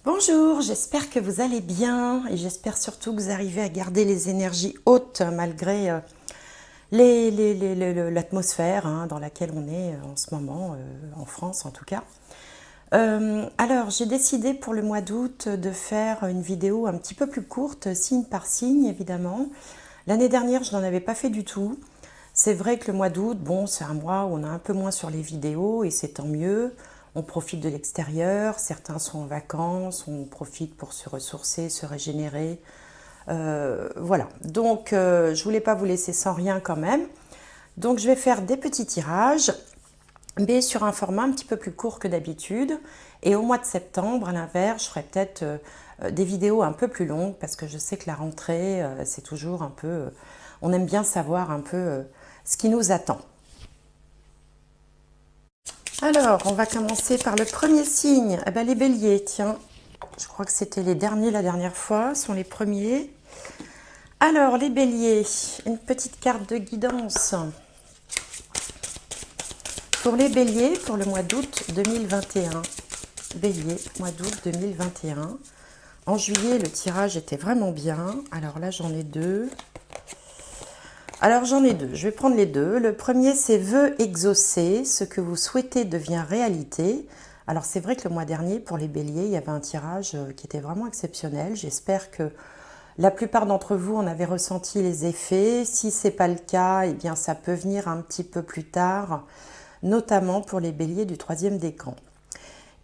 Bonjour, j'espère que vous allez bien et j'espère surtout que vous arrivez à garder les énergies hautes malgré l'atmosphère dans laquelle on est en ce moment, en France en tout cas. Alors, j'ai décidé pour le mois d'août de faire une vidéo un petit peu plus courte, signe par signe évidemment. L'année dernière, je n'en avais pas fait du tout. C'est vrai que le mois d'août, bon, c'est un mois où on est un peu moins sur les vidéos et c'est tant mieux. On profite de l'extérieur, certains sont en vacances, on profite pour se ressourcer, se régénérer. Voilà, donc je voulais pas vous laisser sans rien quand même. Donc je vais faire des petits tirages, mais sur un format un petit peu plus court que d'habitude. Et au mois de septembre, à l'inverse, je ferai peut-être des vidéos un peu plus longues parce que je sais que la rentrée, c'est toujours un peu... on aime bien savoir un peu ce qui nous attend. Alors, on va commencer par le premier signe. Eh ben, les béliers, tiens. Je crois que c'était les derniers la dernière fois, sont les premiers. Alors, les béliers, une petite carte de guidance. Pour les béliers, pour le mois d'août 2021. Bélier, mois d'août 2021. En juillet, le tirage était vraiment bien. Alors là, j'en ai deux. Je vais prendre les deux. Le premier, c'est vœux exaucés, ce que vous souhaitez devient réalité. Alors c'est vrai que le mois dernier, pour les béliers, il y avait un tirage qui était vraiment exceptionnel. J'espère que la plupart d'entre vous en avez ressenti les effets. Si ce n'est pas le cas, eh bien ça peut venir un petit peu plus tard, notamment pour les béliers du troisième décan.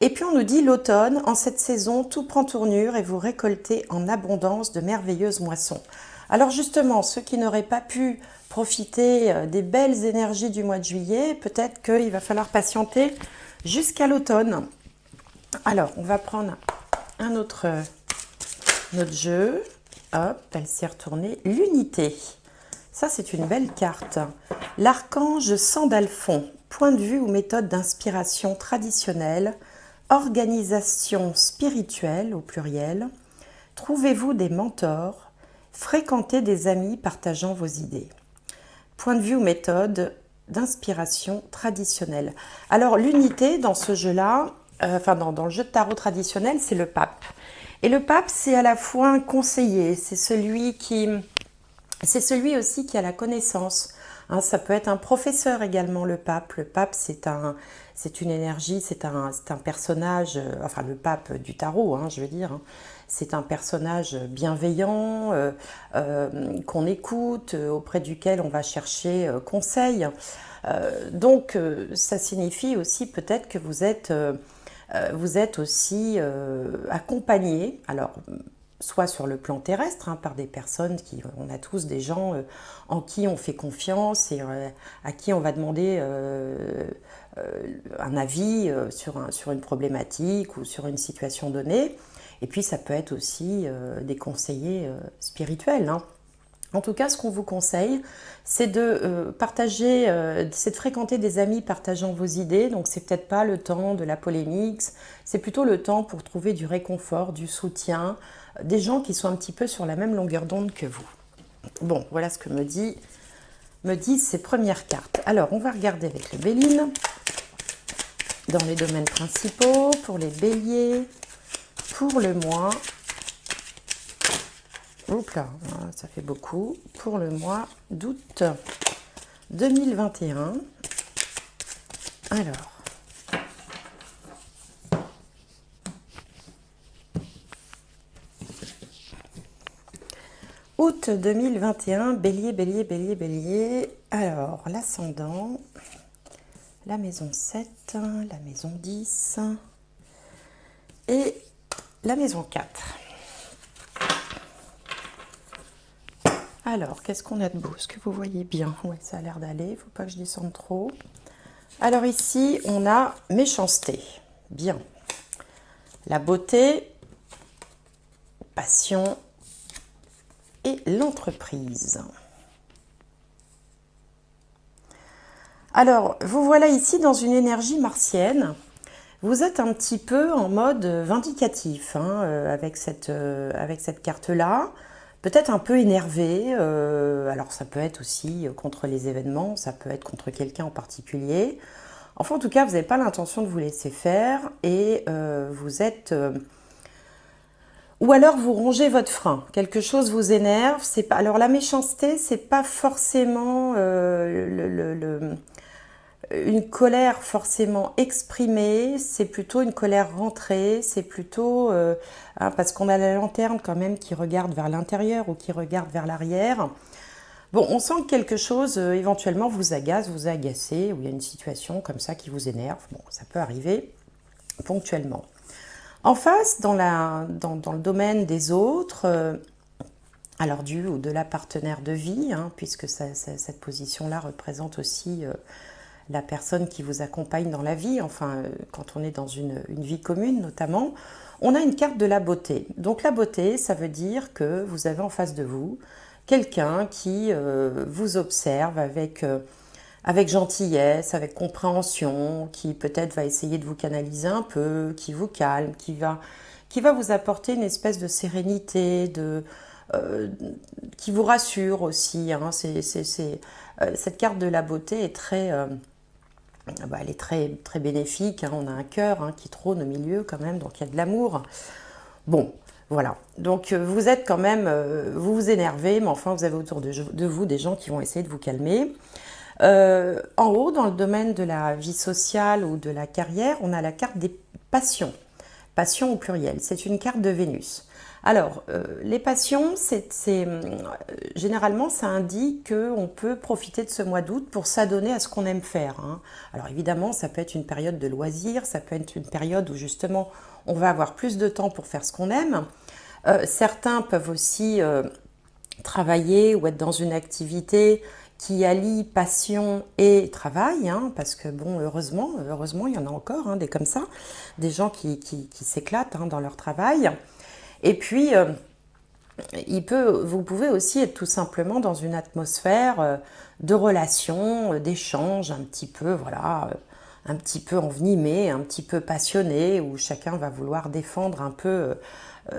Et puis on nous dit l'automne, en cette saison, tout prend tournure et vous récoltez en abondance de merveilleuses moissons. Alors justement, ceux qui n'auraient pas pu profiter des belles énergies du mois de juillet, peut-être qu'il va falloir patienter jusqu'à l'automne. Alors, on va prendre un autre jeu. Hop, elle s'est retournée. L'unité. Ça, c'est une belle carte. L'archange Sandalphon. Point de vue ou méthode d'inspiration traditionnelle. Organisation spirituelle au pluriel. Trouvez-vous des mentors. Fréquentez des amis partageant vos idées. Point de vue ou méthode d'inspiration traditionnelle. Alors l'unité dans ce jeu-là, dans le jeu de tarot traditionnel, c'est le pape. Et le pape, c'est à la fois un conseiller, c'est celui aussi qui a la connaissance. Ça peut être un professeur également, le pape. Le pape, c'est une énergie, c'est un personnage, enfin le pape du tarot, je veux dire. C'est un personnage bienveillant, qu'on écoute, auprès duquel on va chercher conseil. Donc, ça signifie aussi peut-être que vous êtes aussi accompagné. Alors, soit sur le plan terrestre, par des personnes on a tous des gens en qui on fait confiance et à qui on va demander un avis sur une problématique ou sur une situation donnée. Et puis ça peut être aussi des conseillers spirituels. En tout cas, ce qu'on vous conseille, c'est de partager, c'est de fréquenter des amis partageant vos idées. Donc, c'est peut-être pas le temps de la polémique, c'est plutôt le temps pour trouver du réconfort, du soutien, des gens qui sont un petit peu sur la même longueur d'onde que vous. Bon, voilà ce que me disent ces premières cartes. Alors, on va regarder avec le Béline, dans les domaines principaux, pour les béliers, pour le mois. Oups là, ça fait beaucoup. Pour le mois d'août 2021. Alors. Août 2021, bélier, bélier, bélier, bélier. Alors, l'ascendant, la maison 7, la maison 10 et la maison 4. Alors, qu'est-ce qu'on a de beau? Est-ce que vous voyez bien? Oui, ça a l'air d'aller. Il ne faut pas que je descende trop. Alors ici, on a méchanceté. Bien. La beauté, passion et l'entreprise. Alors, vous voilà ici dans une énergie martienne. Vous êtes un petit peu en mode vindicatif avec cette carte-là. Peut-être un peu énervé. Alors, ça peut être aussi contre les événements, ça peut être contre quelqu'un en particulier. Enfin, en tout cas, vous n'avez pas l'intention de vous laisser faire et vous êtes Ou alors vous rongez votre frein, quelque chose vous énerve, c'est pas. Alors la méchanceté, c'est pas forcément une colère forcément exprimée, c'est plutôt une colère rentrée, c'est plutôt hein, parce qu'on a la lanterne quand même qui regarde vers l'intérieur ou qui regarde vers l'arrière. Bon, on sent que quelque chose éventuellement vous agace, vous a agacé, ou il y a une situation comme ça qui vous énerve. Bon, ça peut arriver ponctuellement. En face, dans le domaine des autres, alors du ou de la partenaire de vie, hein, puisque cette position-là représente aussi la personne qui vous accompagne dans la vie, enfin quand on est dans une vie commune notamment, on a une carte de la beauté. Donc la beauté, ça veut dire que vous avez en face de vous quelqu'un qui vous observe avec gentillesse, avec compréhension, qui peut-être va essayer de vous canaliser un peu, qui vous calme, qui va vous apporter une espèce de sérénité, qui vous rassure aussi. Hein. Cette carte de la beauté est elle est très bénéfique. Hein. On a un cœur hein, qui trône au milieu quand même, donc il y a de l'amour. Bon, voilà. Donc vous êtes quand même, vous vous énervez, mais enfin vous avez autour de vous des gens qui vont essayer de vous calmer. En haut, dans le domaine de la vie sociale ou de la carrière, on a la carte des passions. Passion au pluriel, c'est une carte de Vénus. Alors, les passions, généralement, ça indique qu'on peut profiter de ce mois d'août pour s'adonner à ce qu'on aime faire. Hein. Alors évidemment, ça peut être une période de loisirs, ça peut être une période où justement on va avoir plus de temps pour faire ce qu'on aime. Certains peuvent aussi travailler ou être dans une activité qui allie passion et travail, hein, parce que bon, heureusement, il y en a encore hein, des comme ça, des gens qui s'éclatent hein, dans leur travail. Et puis, vous pouvez aussi être tout simplement dans une atmosphère de relation, d'échange, un petit peu, voilà, un petit peu envenimé, un petit peu passionné, où chacun va vouloir défendre un peu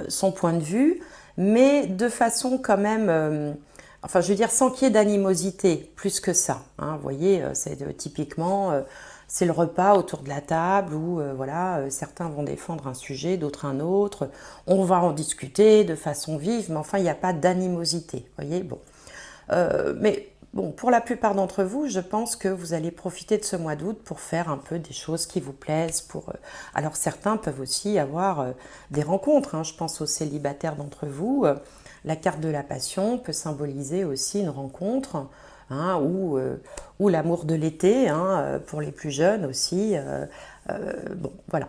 son point de vue, mais de façon quand même enfin, je veux dire, sans qu'il y ait d'animosité, plus que ça. Hein, vous voyez, c'est typiquement, c'est le repas autour de la table où, voilà, certains vont défendre un sujet, d'autres un autre. On va en discuter de façon vive, mais enfin, il n'y a pas d'animosité. Vous voyez, bon. Mais bon, pour la plupart d'entre vous, je pense que vous allez profiter de ce mois d'août pour faire un peu des choses qui vous plaisent. Alors, certains peuvent aussi avoir des rencontres. Hein, je pense aux célibataires d'entre vous. La carte de la passion peut symboliser aussi une rencontre hein, ou l'amour de l'été, hein, pour les plus jeunes aussi. Bon, voilà.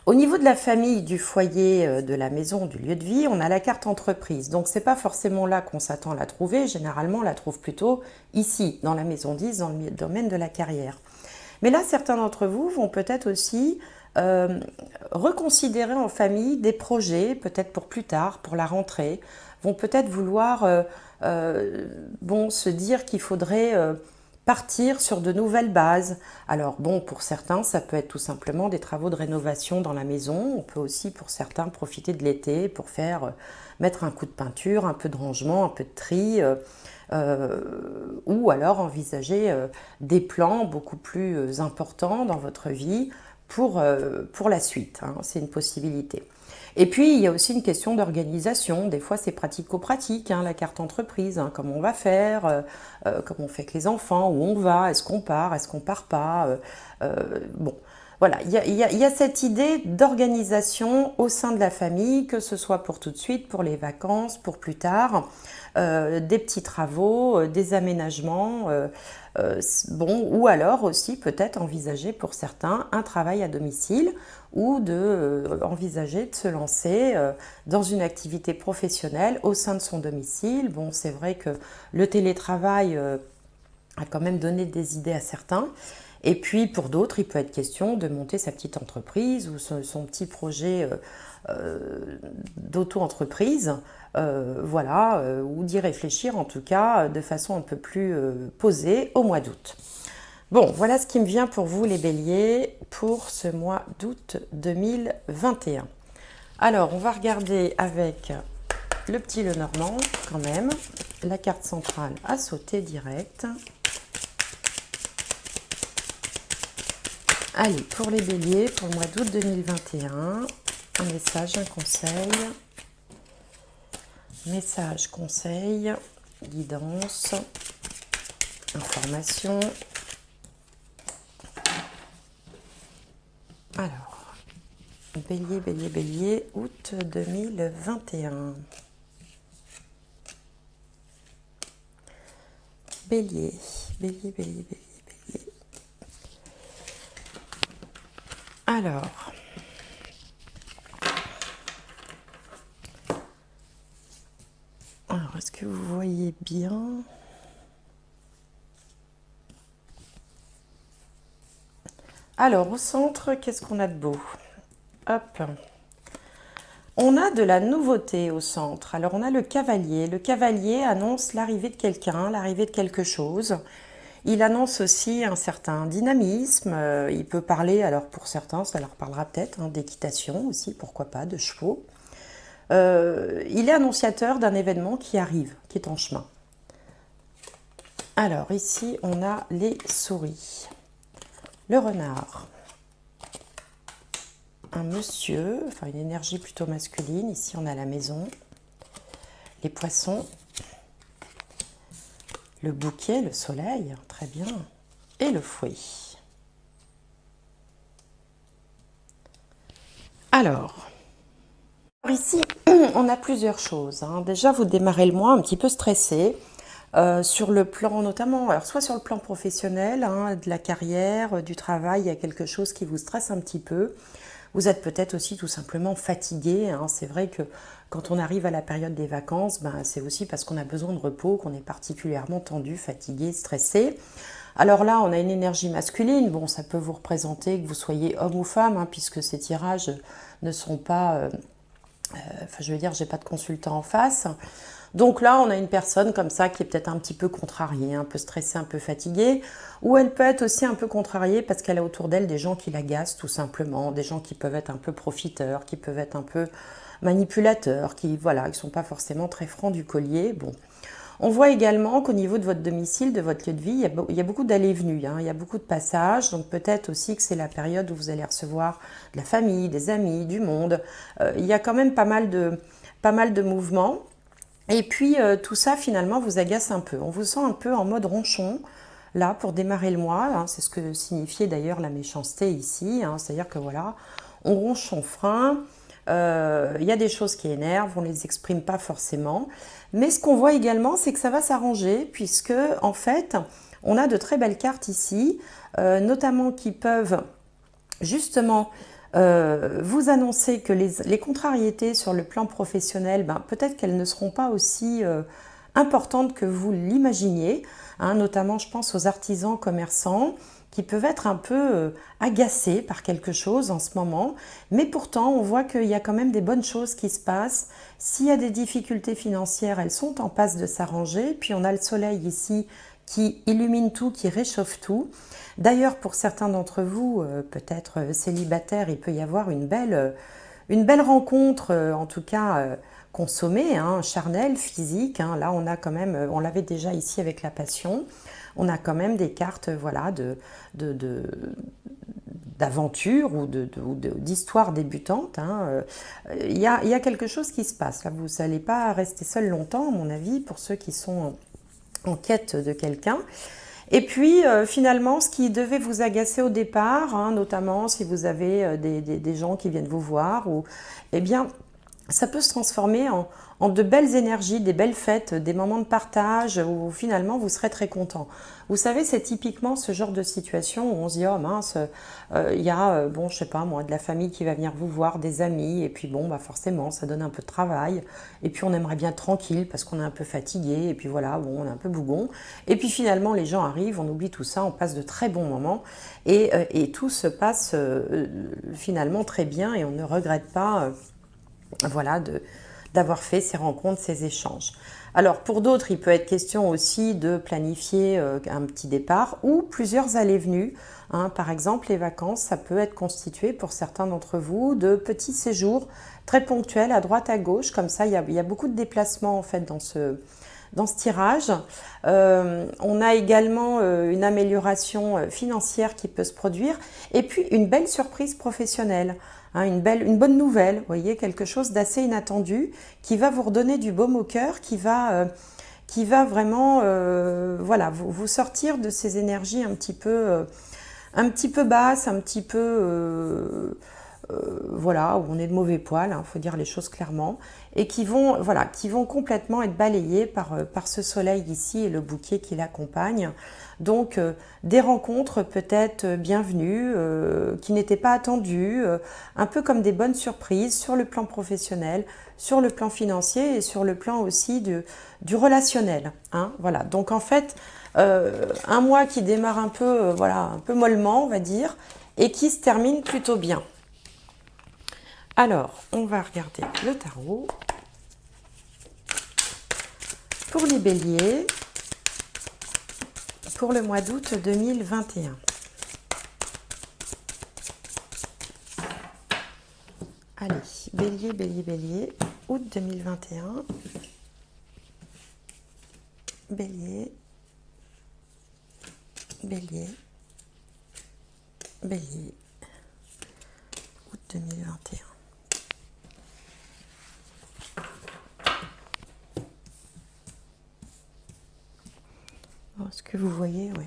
Au niveau de la famille, du foyer, de la maison, du lieu de vie, on a la carte entreprise. Donc, c'est pas forcément là qu'on s'attend à la trouver. Généralement, on la trouve plutôt ici, dans la maison 10, dans le domaine de la carrière. Mais là, certains d'entre vous vont peut-être aussi reconsidérer en famille des projets, peut-être pour plus tard, pour la rentrée, vont peut-être vouloir bon, se dire qu'il faudrait partir sur de nouvelles bases. Alors bon, pour certains, ça peut être tout simplement des travaux de rénovation dans la maison. On peut aussi, pour certains, profiter de l'été pour mettre un coup de peinture, un peu de rangement, un peu de tri. Ou alors envisager des plans beaucoup plus importants dans votre vie pour la suite. Hein, c'est une possibilité. Et puis, il y a aussi une question d'organisation. Des fois, c'est pratico-pratique, hein, la carte entreprise. Hein, comment on va faire, comment on fait avec les enfants, où on va, est-ce qu'on part, est-ce qu'on part pas. Bon, voilà, il y a cette idée d'organisation au sein de la famille, que ce soit pour tout de suite, pour les vacances, pour plus tard, des petits travaux, des aménagements, bon, ou alors aussi peut-être envisager pour certains un travail à domicile ou envisager de se lancer dans une activité professionnelle au sein de son domicile. Bon, c'est vrai que le télétravail a quand même donné des idées à certains. Et puis pour d'autres, il peut être question de monter sa petite entreprise ou son petit projet d'auto-entreprise, voilà, ou d'y réfléchir en tout cas de façon un peu plus posée au mois d'août. Bon, voilà ce qui me vient pour vous les béliers pour ce mois d'août 2021. Alors, on va regarder avec le petit Lenormand quand même. La carte centrale a sauté direct. Allez, pour les béliers, pour le mois d'août 2021, Un message, un conseil. Message, conseil, guidance, information. Alors, bélier, bélier, bélier, août 2021. Bélier, bélier, bélier, bélier, bélier. Alors, est-ce que vous voyez bien? Alors, au centre, qu'est-ce qu'on a de beau? Hop. On a de la nouveauté au centre. Alors, on a le cavalier. Le cavalier annonce l'arrivée de quelqu'un, l'arrivée de quelque chose. Il annonce aussi un certain dynamisme. Il peut parler, alors pour certains, ça leur parlera peut-être, d'équitation aussi, pourquoi pas, de chevaux. Il est annonciateur d'un événement qui arrive, qui est en chemin. Alors, ici, on a les souris. Le renard. Un monsieur, enfin une énergie plutôt masculine. Ici, on a la maison. Les poissons. Le bouquet, le soleil, très bien. Et le fouet. Alors, ici, on a plusieurs choses. Déjà, vous démarrez le mois un petit peu stressé. Sur le plan notamment, alors soit sur le plan professionnel, de la carrière, du travail, il y a quelque chose qui vous stresse un petit peu. Vous êtes peut-être aussi tout simplement fatigué. C'est vrai que quand on arrive à la période des vacances, c'est aussi parce qu'on a besoin de repos, qu'on est particulièrement tendu, fatigué, stressé. Alors là, on a une énergie masculine. Bon, ça peut vous représenter que vous soyez homme ou femme, puisque ces tirages ne sont pas... enfin, je veux dire, j'ai pas de consultant en face. Donc là, on a une personne comme ça qui est peut-être un petit peu contrariée, un peu stressée, un peu fatiguée, ou elle peut être aussi un peu contrariée parce qu'elle a autour d'elle des gens qui l'agacent tout simplement, des gens qui peuvent être un peu profiteurs, qui peuvent être un peu manipulateurs, qui voilà, qui sont pas forcément très francs du collier. Bon. On voit également qu'au niveau de votre domicile, de votre lieu de vie, il y a beaucoup d'allées et venues, il y a beaucoup de passages, donc peut-être aussi que c'est la période où vous allez recevoir de la famille, des amis, du monde. Il y a quand même pas mal de mouvements. Et puis tout ça finalement vous agace un peu. On vous sent un peu en mode ronchon, là pour démarrer le mois. C'est ce que signifiait d'ailleurs la méchanceté ici. C'est-à-dire que voilà, on ronche son frein. Il y a des choses qui énervent, on ne les exprime pas forcément. Mais ce qu'on voit également, c'est que ça va s'arranger puisque en fait, on a de très belles cartes ici, notamment qui peuvent justement vous annoncer que les contrariétés sur le plan professionnel, peut-être qu'elles ne seront pas aussi importantes que vous l'imaginiez, notamment je pense aux artisans commerçants qui peuvent être un peu agacés par quelque chose en ce moment, mais pourtant on voit qu'il y a quand même des bonnes choses qui se passent. S'il y a des difficultés financières, elles sont en passe de s'arranger, puis on a le soleil ici qui illumine tout, qui réchauffe tout. D'ailleurs, pour certains d'entre vous, peut-être célibataires, il peut y avoir une belle rencontre, en tout cas consommée, charnelle, physique. Là, on a quand même, on l'avait déjà ici avec la passion, on a quand même des cartes, voilà, d'aventure ou d'histoire débutante. Il y a quelque chose qui se passe. Là, vous n'allez pas rester seul longtemps, à mon avis, pour ceux qui sont en quête de quelqu'un. Et puis finalement, ce qui devait vous agacer au départ, notamment si vous avez des gens qui viennent vous voir, eh bien, ça peut se transformer en de belles énergies, des belles fêtes, des moments de partage où finalement vous serez très content. Vous savez, c'est typiquement ce genre de situation où on se dit, oh mince, il y a, bon, je sais pas moi, de la famille qui va venir vous voir, des amis, et puis bon, forcément, ça donne un peu de travail, et puis on aimerait bien être tranquille parce qu'on est un peu fatigué, et puis voilà, bon, on est un peu bougon, et puis finalement, les gens arrivent, on oublie tout ça, on passe de très bons moments, et tout se passe finalement très bien, et on ne regrette pas, voilà, d'avoir fait ces rencontres, ces échanges. Alors pour d'autres, il peut être question aussi de planifier un petit départ ou plusieurs allées-venues. Par exemple, les vacances, ça peut être constitué pour certains d'entre vous de petits séjours très ponctuels à droite à gauche. Comme ça, il y a beaucoup de déplacements en fait dans ce tirage. On a également une amélioration financière qui peut se produire et puis une belle surprise professionnelle. hein, une bonne nouvelle, vous voyez, quelque chose d'assez inattendu qui va vous redonner du baume au cœur, qui va vraiment voilà, vous sortir de ces énergies un petit peu basses, un petit peu voilà, où on est de mauvais poil, il faut dire les choses clairement, et voilà, qui vont complètement être balayées par ce soleil ici et le bouquet qui l'accompagne. Donc des rencontres peut-être bienvenues, qui n'étaient pas attendues, un peu comme des bonnes surprises sur le plan professionnel, sur le plan financier et sur le plan aussi du relationnel, hein, voilà. Donc en fait, un mois qui démarre un peu, voilà, un peu mollement, on va dire, et qui se termine plutôt bien. Alors, on va regarder le tarot. Pour les béliers, pour le mois d'août 2021. Allez, bélier, bélier, bélier, août 2021. Bélier, bélier, bélier, août 2021. Ce que vous voyez, oui.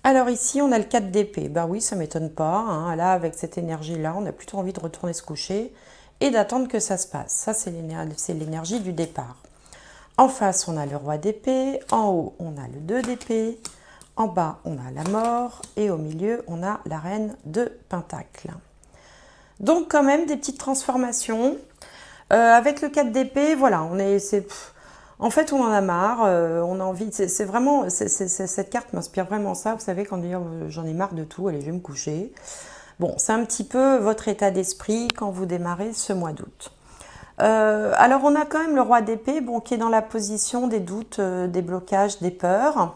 Alors ici, on a le 4 d'épée. Ben oui, ça ne m'étonne pas, hein. Là, avec cette énergie-là, on a plutôt envie de retourner se coucher et d'attendre que ça se passe. Ça, c'est l'énergie du départ. En face, on a le roi d'épée. En haut, on a le 2 d'épée. En bas, on a la mort. Et au milieu, on a la reine de Pentacle. Donc, quand même, des petites transformations. Avec le 4 d'épée, voilà, en fait, on en a marre, on a envie, c'est vraiment, cette carte m'inspire vraiment ça, vous savez, quand j'en ai marre de tout, allez, je vais me coucher. Bon, c'est un petit peu votre état d'esprit quand vous démarrez ce mois d'août. Alors, on a quand même le roi d'épée, bon, qui est dans la position des doutes, des blocages, des peurs.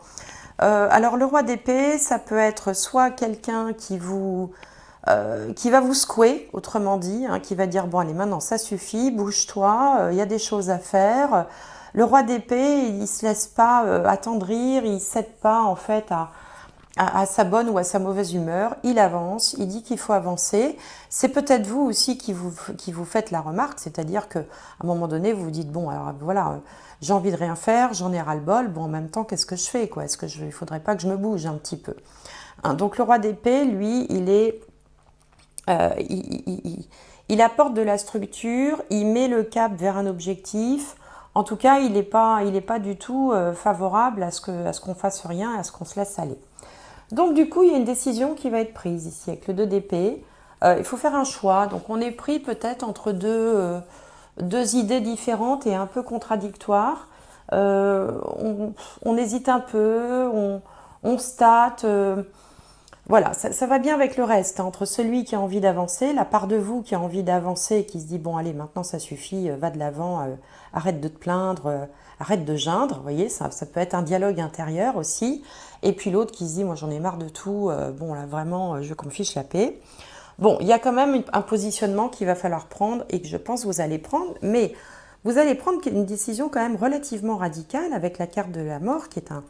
Alors, le roi d'épée, ça peut être soit quelqu'un qui va vous secouer, autrement dit, hein, qui va dire, bon, allez, maintenant, ça suffit, bouge-toi, il y a des choses à faire. Le roi d'épée, il ne se laisse pas attendrir, il ne cède pas en fait à sa bonne ou à sa mauvaise humeur, il avance, il dit qu'il faut avancer. C'est peut-être vous aussi qui vous faites la remarque, c'est-à-dire qu'à un moment donné, vous vous dites, bon, alors voilà, j'ai envie de rien faire, j'en ai ras-le-bol, bon, en même temps, qu'est-ce que je fais, quoi? Il ne faudrait pas que je me bouge un petit peu, hein. Donc le roi d'épée, lui, il apporte de la structure, il met le cap vers un objectif. En tout cas, il n'est pas du tout favorable à ce qu'on fasse rien, à ce qu'on se laisse aller. Donc du coup, il y a une décision qui va être prise ici avec le 2 d'épée. Il faut faire un choix. Donc on est pris peut-être entre deux idées différentes et un peu contradictoires. On hésite un peu, on se tâte. Voilà, ça va bien avec le reste, hein, entre celui qui a envie d'avancer, la part de vous qui a envie d'avancer et qui se dit, bon allez, maintenant ça suffit, va de l'avant, arrête de te plaindre, arrête de geindre, vous voyez, ça peut être un dialogue intérieur aussi. Et puis l'autre qui se dit, moi j'en ai marre de tout, bon là vraiment, je veux qu'on me fiche la paix. Bon, il y a quand même un positionnement qu'il va falloir prendre et que je pense que vous allez prendre, mais vous allez prendre une décision quand même relativement radicale avec la carte de la mort qui est un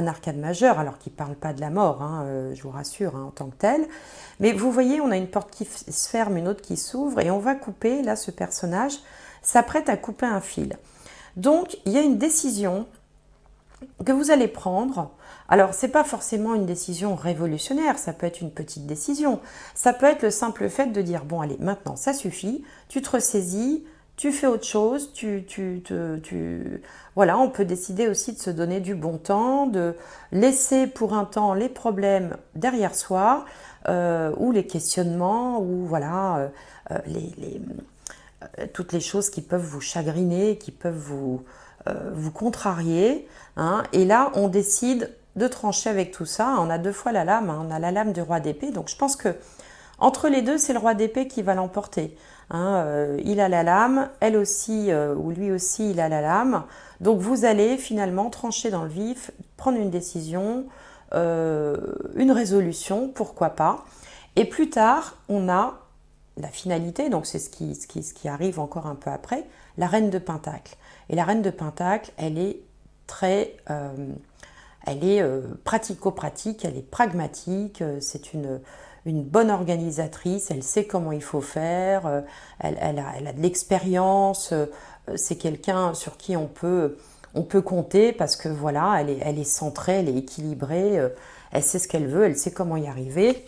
arcane majeur, alors qui ne parle pas de la mort, hein, je vous rassure, hein, en tant que tel. Mais vous voyez, on a une porte qui se ferme, une autre qui s'ouvre, et on va couper, là, ce personnage s'apprête à couper un fil. Donc, il y a une décision que vous allez prendre. Alors, ce n'est pas forcément une décision révolutionnaire, ça peut être une petite décision. Ça peut être le simple fait de dire, bon, allez, maintenant, ça suffit, tu te ressaisis, tu fais autre chose, voilà, on peut décider aussi de se donner du bon temps, de laisser pour un temps les problèmes derrière soi, ou les questionnements, ou voilà, toutes les choses qui peuvent vous chagriner, qui peuvent vous contrarier, hein. Et là, on décide de trancher avec tout ça. On a deux fois la lame, hein. On a la lame du roi d'épée, donc je pense que entre les deux, c'est le roi d'épée qui va l'emporter, hein. Il a la lame, elle aussi, ou lui aussi, il a la lame. Donc vous allez finalement trancher dans le vif, prendre une décision, une résolution, pourquoi pas. Et plus tard, on a la finalité, donc c'est ce qui arrive encore un peu après, la reine de Pentacle. Et la reine de Pentacle, elle est pratico-pratique, elle est pragmatique, c'est une bonne organisatrice, elle sait comment il faut faire, elle a de l'expérience, c'est quelqu'un sur qui on peut compter parce que voilà, elle est centrée, elle est équilibrée, elle sait ce qu'elle veut, elle sait comment y arriver.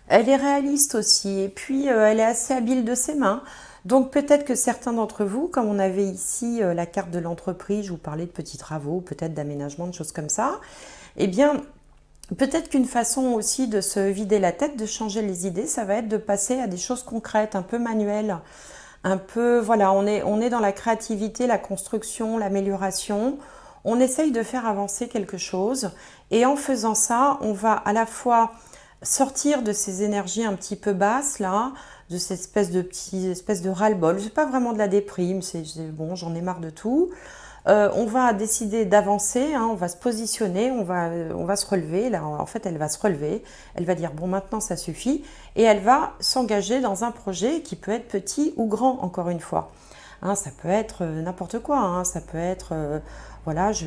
Elle est réaliste aussi et puis elle est assez habile de ses mains. Donc peut-être que certains d'entre vous, comme on avait ici la carte de l'entreprise, je vous parlais de petits travaux, peut-être d'aménagement, de choses comme ça, eh bien peut-être qu'une façon aussi de se vider la tête, de changer les idées, ça va être de passer à des choses concrètes, un peu manuelles, un peu, voilà, on est dans la créativité, la construction, l'amélioration. On essaye de faire avancer quelque chose et en faisant ça, on va à la fois sortir de ces énergies un petit peu basses là, de cette espèce de ras-le-bol. C'est pas vraiment de la déprime, c'est bon, j'en ai marre de tout. On va décider d'avancer, hein, on va se positionner, on va se relever. Là, en fait, elle va se relever. Elle va dire bon, maintenant ça suffit, et elle va s'engager dans un projet qui peut être petit ou grand. Encore une fois, hein, ça peut être n'importe quoi. Hein, ça peut être voilà, ça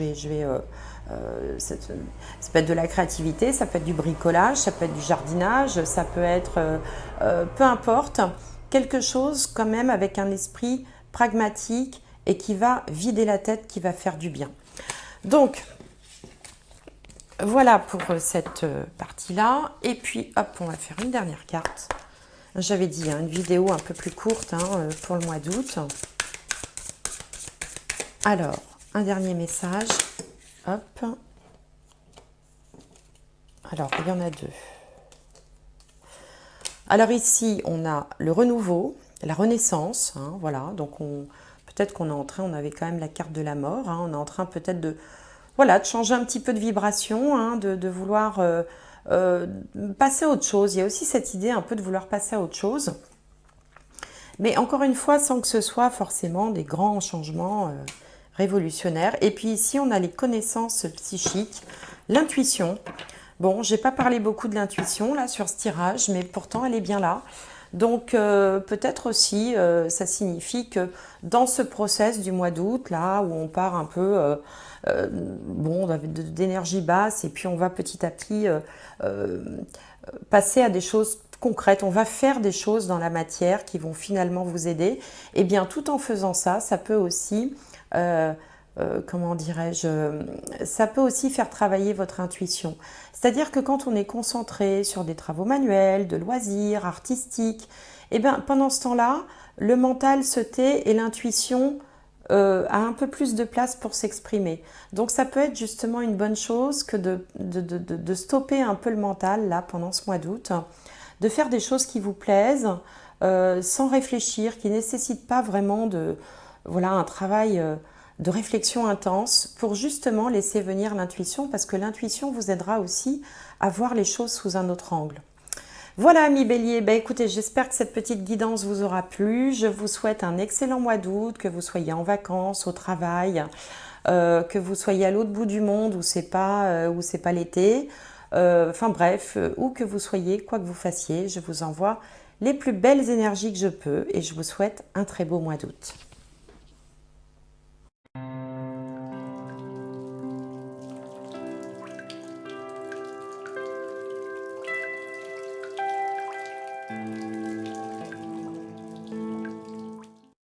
peut être de la créativité, ça peut être du bricolage, ça peut être du jardinage, ça peut être peu importe, quelque chose quand même avec un esprit pragmatique et qui va vider la tête, qui va faire du bien. Donc, voilà pour cette partie-là. Et puis, hop, on va faire une dernière carte. J'avais dit, hein, une vidéo un peu plus courte hein, pour le mois d'août. Alors, un dernier message. Hop. Alors, il y en a deux. Alors ici, on a le renouveau, la renaissance. Hein, voilà, donc peut-être qu'on est en train, on avait quand même la carte de la mort. Hein, on est en train peut-être de, voilà, de changer un petit peu de vibration, hein, de vouloir passer à autre chose. Il y a aussi cette idée un peu de vouloir passer à autre chose. Mais encore une fois, sans que ce soit forcément des grands changements révolutionnaires. Et puis ici, on a les connaissances psychiques, l'intuition. Bon, j'ai pas parlé beaucoup de l'intuition là sur ce tirage, mais pourtant elle est bien là. Donc peut-être aussi, ça signifie que dans ce process du mois d'août, là où on part un peu bon, d'énergie basse et puis on va petit à petit passer à des choses concrètes, on va faire des choses dans la matière qui vont finalement vous aider. Et bien tout en faisant ça, ça peut aussi comment dirais-je, ça peut aussi faire travailler votre intuition. C'est-à-dire que quand on est concentré sur des travaux manuels, de loisirs, artistiques, et bien pendant ce temps-là, le mental se tait et l'intuition a un peu plus de place pour s'exprimer. Donc ça peut être justement une bonne chose que de stopper un peu le mental là pendant ce mois d'août, de faire des choses qui vous plaisent, sans réfléchir, qui ne nécessitent pas vraiment voilà, un travail de réflexion intense pour justement laisser venir l'intuition, parce que l'intuition vous aidera aussi à voir les choses sous un autre angle. Voilà, amis béliers, ben écoutez, j'espère que cette petite guidance vous aura plu. Je vous souhaite un excellent mois d'août, que vous soyez en vacances, au travail, que vous soyez à l'autre bout du monde où c'est pas l'été. Enfin bref, où que vous soyez, quoi que vous fassiez, je vous envoie les plus belles énergies que je peux et je vous souhaite un très beau mois d'août.